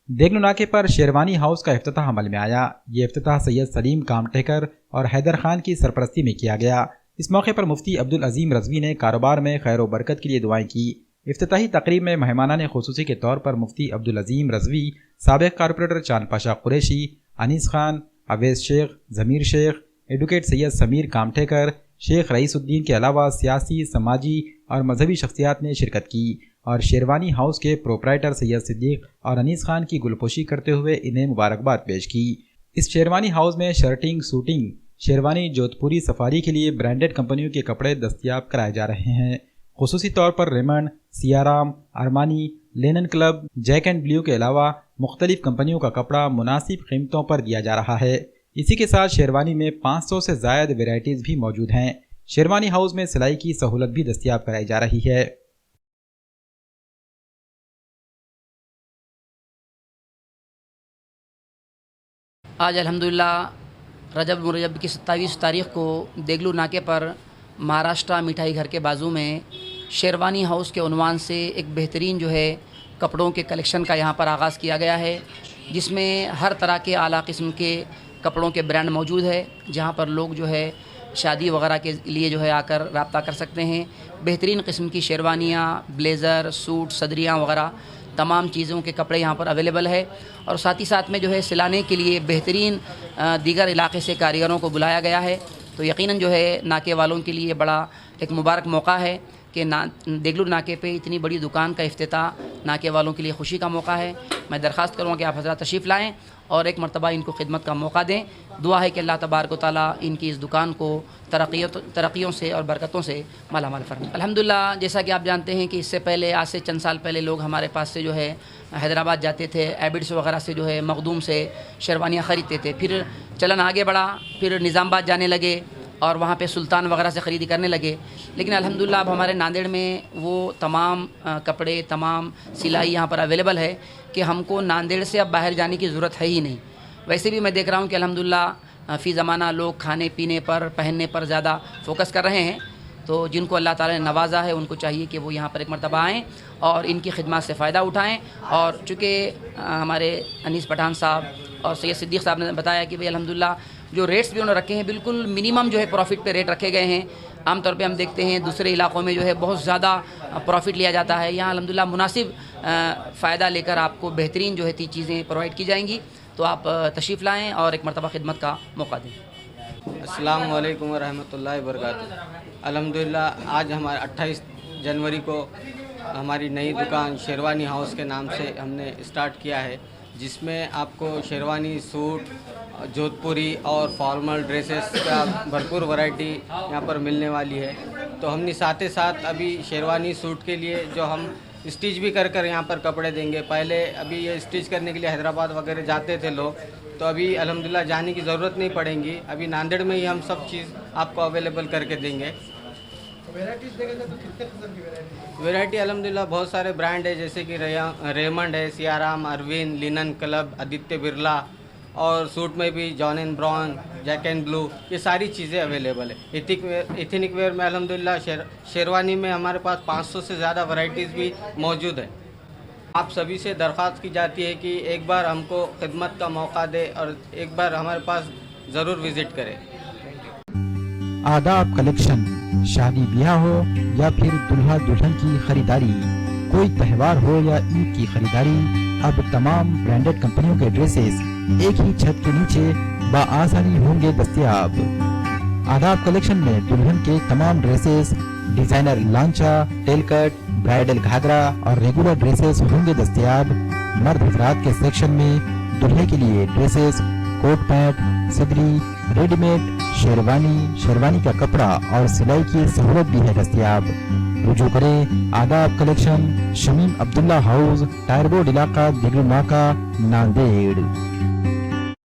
देगलू नाके पर शेरवानी हाउस का इफ्तिताह अमल में आया। ये इफ्तिताह सैयद सलीम कामटेकर और हैदर खान की सरपरस्ती में किया गया। इस मौके पर मुफ्ती अब्दुल अजीम रजवी ने कारोबार में खैर व बरकत के लिए दुआएं की। इफ्तिताही तकरीब में मेहमानाने खुसूसी के तौर पर मुफ्ती अब्दुल अजीम रजवी, साबिक कारपोरेटर चांद पाशा कुरैशी, अनीस खान, अवैस शेख, ज़मीर शेख, एडवोकेट सैयद समीर कामठेकर, शेख रईसुद्दीन के अलावा सियासी, समाजी और मजहबी शख्सियात ने शिरकत की और शेरवानी हाउस के प्रोपराइटर सैयद सिद्दीक और अनीस खान की गुलपोशी करते हुए इन्हें मुबारकबाद पेश की। इस शेरवानी हाउस में शर्टिंग, सूटिंग, शेरवानी, जोधपुरी सफारी के लिए ब्रांडेड कंपनियों के कपड़े दस्तयाब कराए जा रहे हैं। खुसूसी तौर पर Raymond, Siyaram, Armani, Linen Club, Jack and Blue के अलावा मुख्तलिफ कंपनियों का कपड़ा मुनासिब कीमतों पर दिया जा रहा है। इसी के साथ शेरवानी में 500 से ज़ायद वेराइटीज़ भी मौजूद हैं। शेरवानी हाउस में सिलाई की सहूलत भी दस्तयाब कराई जा रही है। आज अल्हम्दुलिल्लाह रजब मुरजब की 27 तारीख़ को देगलू नाके पर महाराष्ट्र मिठाई घर के बाजू में शेरवानी हाउस के उन्वान से एक बेहतरीन जो है कपड़ों के कलेक्शन का यहाँ पर आगाज़ किया गया है, जिसमें हर तरह के आला किस्म के कपड़ों के ब्रांड मौजूद है, जहाँ पर लोग जो है शादी वगैरह के लिए जो है आकर रब्ता कर सकते हैं। बेहतरीन किस्म की शेरवानियाँ, ब्लेज़र, सूट, सदरियाँ वगैरह तमाम चीज़ों के कपड़े यहाँ पर अवेलेबल है। और साथ ही साथ में जो है सिलाने के लिए बेहतरीन दीगर इलाके से कारीगरों को बुलाया गया है। तो यकीनन जो है नाके वालों के लिए बड़ा एक मुबारक मौका है कि देगलू नाके पे इतनी बड़ी दुकान का इफ्तिताह नाके वालों के लिए खुशी का मौका है। मैं दरख्वास्त करूँगा कि आप हज़रात तशरीफ़ लाएँ और एक मरतबा इनको खिदमत का मौका दें। दुआ है कि अल्लाह तबारक व तआला इनकी इस दुकान को तरक्कियों से और बरकतों से मालामाल फरमाए। अल्हम्दुलिल्लाह, जैसा कि आप जानते हैं कि इससे पहले आज से चंद साल पहले लोग हमारे पास से जो है हैदराबाद जाते थे, एबिड्स वगैरह से जो है मखदूम से शेरवानियाँ ख़रीदते थे। फिर चलन आगे बढ़ा, फिर निज़ामाबाद जाने लगे और वहाँ पे सुल्तान वगैरह से ख़रीदी करने लगे। लेकिन अल्हम्दुलिल्लाह अब हमारे नांदेड़ में वो तमाम कपड़े, तमाम सिलाई यहाँ पर अवेलेबल है कि हमको नांदेड़ से अब बाहर जाने की ज़रूरत है ही नहीं। वैसे भी मैं देख रहा हूँ कि अल्हम्दुलिल्लाह फ़ी ज़माना लोग खाने पीने पर, पहनने पर ज़्यादा फोकस कर रहे हैं। तो जिनको अल्लाह ताला ने नवाजा है उनको चाहिए कि वो यहाँ पर एक मरतबा आएँ और इनकी खिदमत से फ़ायदा उठाएँ। और चूँकि हमारे अनीस पठान साहब और सैयद सिद्दीक़ साहब ने बताया कि भाई अल्हम्दुलिल्लाह जो रेट्स भी उन्होंने रखे हैं बिल्कुल मिनिमम जो है प्रॉफिट पे रेट रखे गए हैं। आमतौर पे हम देखते हैं दूसरे इलाकों में जो है बहुत ज़्यादा प्रॉफिट लिया जाता है। यहाँ अल्हम्दुलिल्लाह मुनासिब फ़ायदा लेकर आपको बेहतरीन जो है चीज़ें प्रोवाइड की जाएंगी। तो आप तशरीफ़ लाएँ और एक मरतबा खिदमत का मौका दें। अस्सलाम वालेकुम व रहमतुल्लाहि व बरकातुहू। अल्हम्दुलिल्लाह आज हमारे 28 जनवरी को हमारी नई दुकान शेरवानी हाउस के नाम से हमने स्टार्ट किया है, जिसमें आपको शेरवानी, सूट, जोधपुरी और फॉर्मल ड्रेसेस का भरपूर वैरायटी यहाँ पर मिलने वाली है। तो हमने साथ ही साथ अभी शेरवानी सूट के लिए जो हम स्टिच भी कर यहाँ पर कपड़े देंगे। पहले अभी ये स्टिच करने के लिए हैदराबाद वगैरह जाते थे लोग, तो अभी अल्हम्दुलिल्लाह जाने की ज़रूरत नहीं पड़ेगी। अभी नांदेड़ में ही हम सब चीज़ आपको अवेलेबल करके देंगे। वैरायटी अल्हम्दुलिल्लाह बहुत सारे ब्रांड है, जैसे कि रेमंड है, सियाराम, अरविंद, लिनन क्लब, आदित्य बिरला, और सूट में भी John and Brown, Jack and Blue, ये सारी चीज़ें अवेलेबल है। एथनिक वेयर में अल्हम्दुलिल्लाह शेरवानी में हमारे पास 500 से ज़्यादा वैरायटीज़ भी मौजूद है। आप सभी से दरख्वास्त की जाती है कि एक बार हमको खिदमत का मौका दे और एक बार हमारे पास ज़रूर विज़िट करें। आदाब कलेक्शन, शादी ब्याह हो या फिर दुल्हा दुल्हन की खरीदारी, कोई त्यौहार हो या ईद की खरीदारी, अब तमाम ब्रांडेड कंपनियों के ड्रेसेस एक ही छत के नीचे बआसानी होंगे दस्तयाब। आदाब कलेक्शन में दुल्हन के तमाम dresses, designer lehenga, tail cut, bridal घाघरा और रेगुलर ड्रेसेस होंगे दस्तयाब। मर्द हजरात के सेक्शन में दुल्हे के लिए ड्रेसेस, कोट पैंट, सदरी, रेडीमेड, शेरवानी का कपड़ा और सिलाई की सहूलत भी है दस्तयाब। रुजू करें आदाब collection, Shamim Abdullah house, tyre board इलाका, देगलू नाका, नांदेड़।